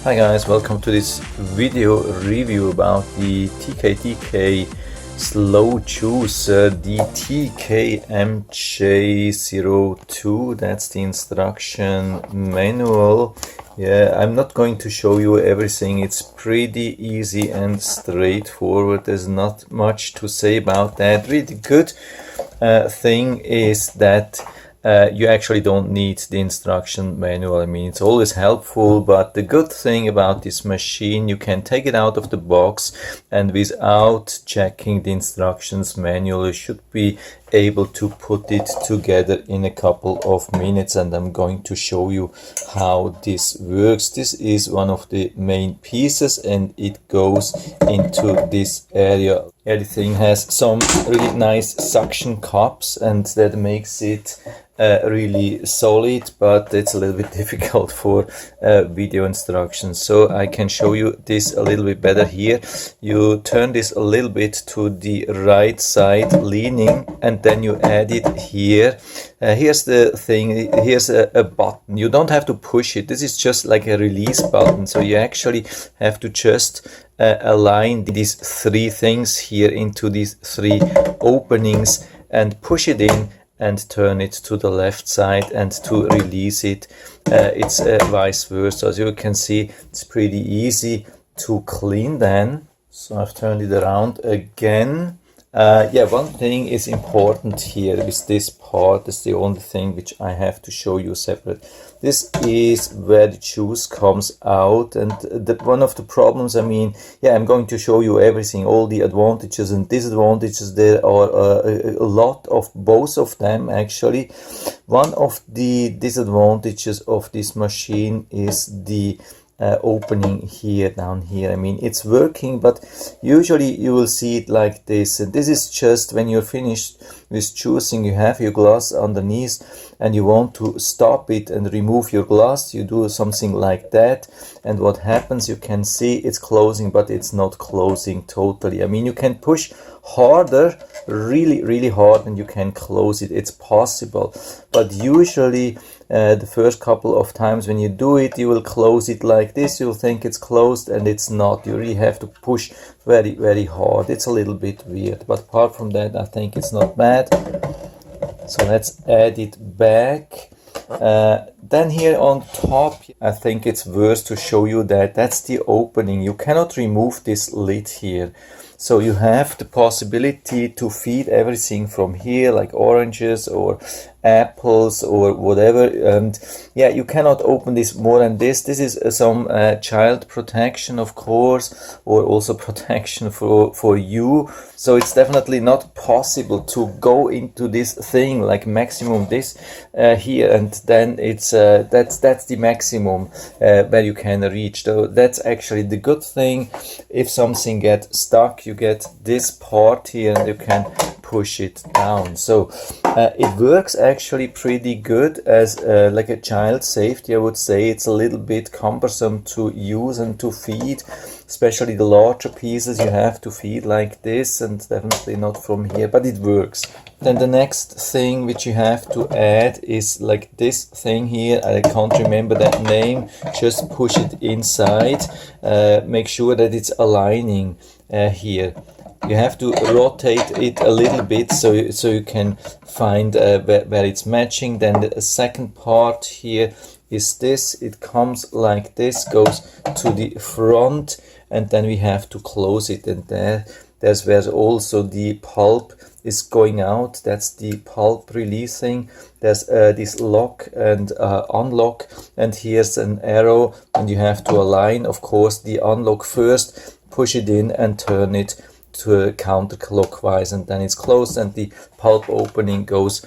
Hi guys, welcome to this video review about the TKTK slow juicer, the TK-MJ02. That's the instruction manual. Yeah, I'm not going to show you everything. It's pretty easy and straightforward. There's not much to say about that. Really good thing is that you actually don't need the instruction manual. I mean, it's always helpful, but the good thing about this machine, you can take it out of the box and without checking the instructions manual, you should be able to put it together in a couple of minutes, and I'm going to show you how this works. This is one of the main pieces and it goes into this area. Everything has some really nice suction cups and that makes it really solid, but it's a little bit difficult for video instructions. So I can show you this a little bit better here. You turn this a little bit to the right side leaning and then you add it here. Here's the thing, here's a button. You don't have to push it. This is just like a release button. So you actually have to just align these three things here into these three openings and push it in and turn it to the left side, and to release it it's vice versa. As you can see, it's pretty easy to clean then. So I've turned it around again. Yeah, one thing is important here is this part. Is the only thing which I have to show you separate. This is where the juice comes out, and one of the problems, I mean, yeah, I'm going to show you everything, all the advantages and disadvantages. There are a lot of both of them actually. One of the disadvantages of this machine is the opening here, down here. I mean, it's working, but usually you will see it like this, and this is just when you're finished with juicing, you have your glass underneath and you want to stop it and remove your glass. You do something like that, and what happens, you can see it's closing, but it's not closing totally. I mean, you can push harder, really hard, and you can close it. It's possible, but usually the first couple of times when you do it, you will close it like this. You'll think it's closed and it's not. You really have to push very hard. It's a little bit weird, but apart from that, I think it's not bad. So let's add it back. Then here on top, I think it's worth to show you that that's the opening. You cannot remove this lid here. So you have the possibility to feed everything from here, like oranges or apples or whatever. And yeah, you cannot open this more than this. This is some child protection, of course, or also protection for you. So it's definitely not possible to go into this thing like maximum this here, and then it's that's the maximum where you can reach. So that's actually the good thing. If something gets stuck, you get this part here and you can push it down. So it works actually pretty good as like a child safety. I would say it's a little bit cumbersome to use and to feed, especially the larger pieces you have to feed like this, and definitely not from here, but it works. Then the next thing which you have to add is like this thing here. I can't remember that name. Just push it inside. Make sure that it's aligning here. You have to rotate it a little bit so you can find where it's matching. Then the second part here is this. It comes like this, goes to the front, and then we have to close it, and there's where also the pulp is going out. That's the pulp releasing. There's this lock and unlock, and here's an arrow, and you have to align, of course, the unlock first, push it in and turn it to counterclockwise, and then it's closed and the pulp opening goes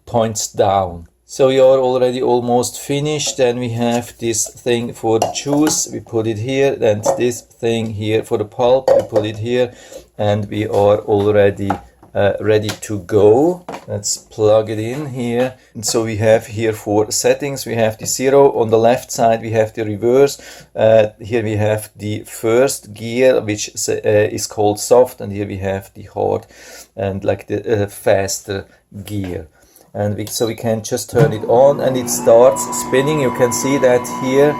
points down. So we are already almost finished. Then we have this thing for the juice, we put it here, and this thing here for the pulp, we put it here, and we are already ready to go. Let's plug it in here. And so we have here four settings. We have the 0 on the left side, we have the reverse. Here we have the first gear, which is called soft, and here we have the hard and like the faster gear. And so we can just turn it on and it starts spinning. You can see that here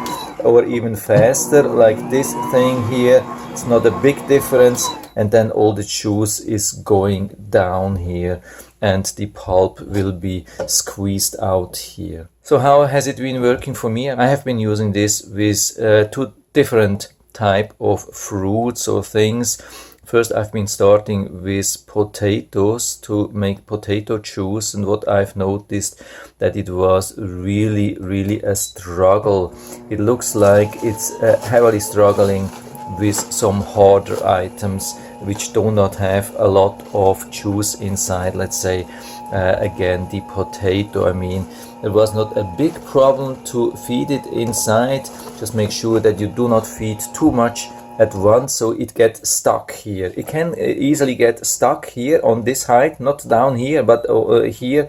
or even faster, like this thing here. It's not a big difference, and then all the juice is going down here and the pulp will be squeezed out here. So how has it been working for me? I have been using this with two different type of fruits or things. First, I've been starting with potatoes to make potato juice, and what I've noticed that it was really a struggle. It looks like it's heavily struggling with some harder items which do not have a lot of juice inside. Let's say again the potato. I mean, it was not a big problem to feed it inside. Just make sure that you do not feed too much at once, so it gets stuck here. It can easily get stuck here on this height, not down here, but here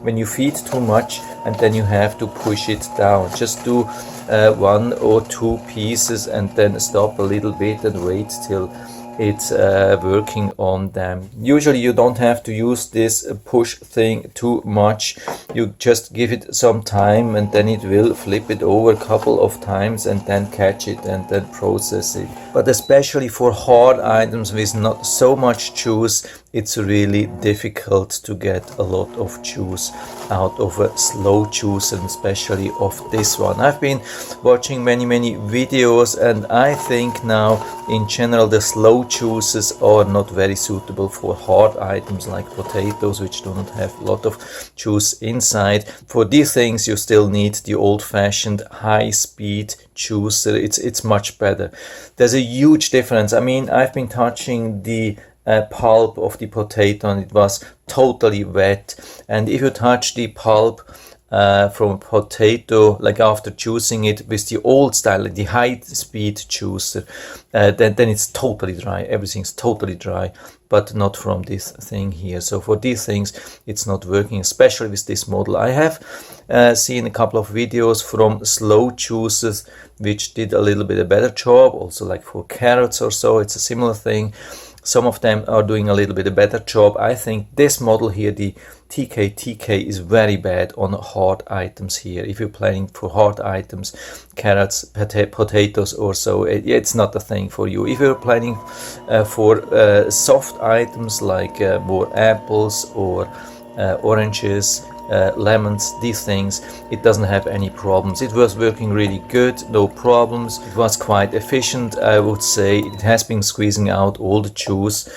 when you feed too much, and then you have to push it down. Just do 1 or 2 pieces and then stop a little bit and wait till it's working on them. Usually you don't have to use this push thing too much. You just give it some time and then it will flip it over a couple of times and then catch it and then process it. But especially for hard items with not so much juice, it's really difficult to get a lot of juice out of a slow juicer, and especially of this one. I've been watching many videos, and I think now in general the slow juices are not very suitable for hard items like potatoes, which do not have a lot of juice inside. For these things you still need the old-fashioned high-speed juicer. It's much better. There's a huge difference. I mean, I've been touching the pulp of the potato and it was totally wet, and if you touch the pulp from a potato, like after juicing it with the old style, the high speed juicer, then it's totally dry. Everything's totally dry, but not from this thing here. So for these things it's not working, especially with this model. I have seen a couple of videos from slow juicers which did a little bit a better job, also like for carrots or so. It's a similar thing. Some of them are doing a little bit a better job. I think this model here, the TK-TK, is very bad on hard items here. If you're planning for hard items, carrots, potatoes or so, it's not a thing for you. If you're planning for soft items like more apples or oranges, lemons, these things, it doesn't have any problems. It was working really good, no problems. It was quite efficient, I would say. It has been squeezing out all the juice,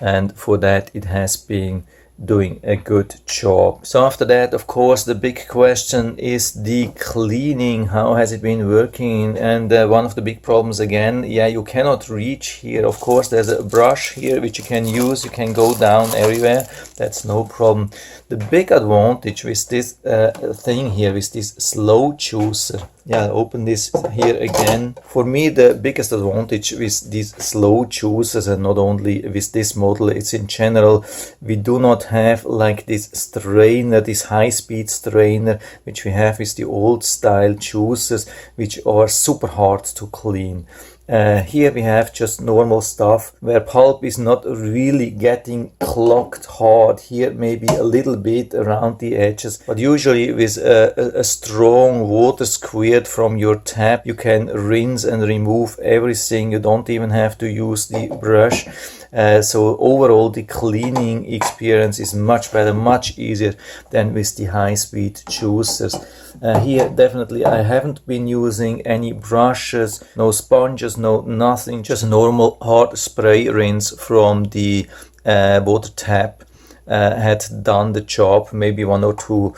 and for that it has been doing a good job. So after that, of course, the big question is the cleaning. How has it been working? And one of the big problems again, yeah, you cannot reach here. Of course, there's a brush here which you can use. You can go down everywhere. That's no problem. The big advantage with this thing here, with this slow juicer, yeah, open this here again. For me, the biggest advantage with these slow juicers, and not only with this model, it's in general, we do not have like this strainer, this high-speed strainer, which we have with the old style juicers, which are super hard to clean. Here we have just normal stuff where pulp is not really getting clogged hard. Here maybe a little bit around the edges, but usually with a strong water squirt from your tap you can rinse and remove everything. You don't even have to use the brush. So overall the cleaning experience is much better, much easier than with the high-speed juicers. Here definitely I haven't been using any brushes, no sponges, no nothing, just normal hard spray rinse from the water tap had done the job. Maybe 1 or 2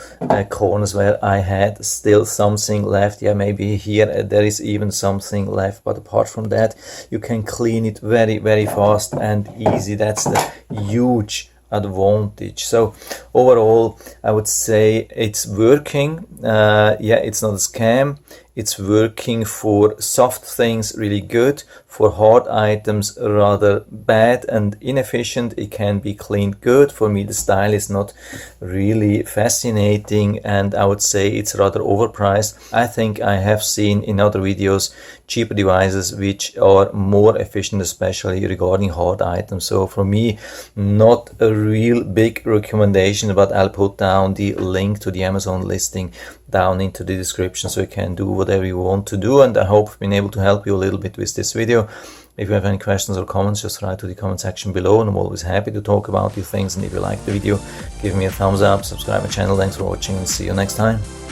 corners where I had still something left. Yeah, maybe here there is even something left, but apart from that you can clean it very fast and easy. That's the huge advantage. So overall I would say it's working. Yeah, it's not a scam. It's working for soft things really good. For hard items rather bad and inefficient. It can be cleaned good. For me the style is not really fascinating, and I would say it's rather overpriced. I think I have seen in other videos cheaper devices which are more efficient, especially regarding hard items. So for me, not a real big recommendation, but I'll put down the link to the Amazon listing down into the description, so you can do whatever you want to do, and I hope I've been able to help you a little bit with this video. If you have any questions or comments, just write to the comment section below, and I'm always happy to talk about these things. And if you like the video, give me a thumbs up, subscribe my channel. Thanks for watching, and see you next time.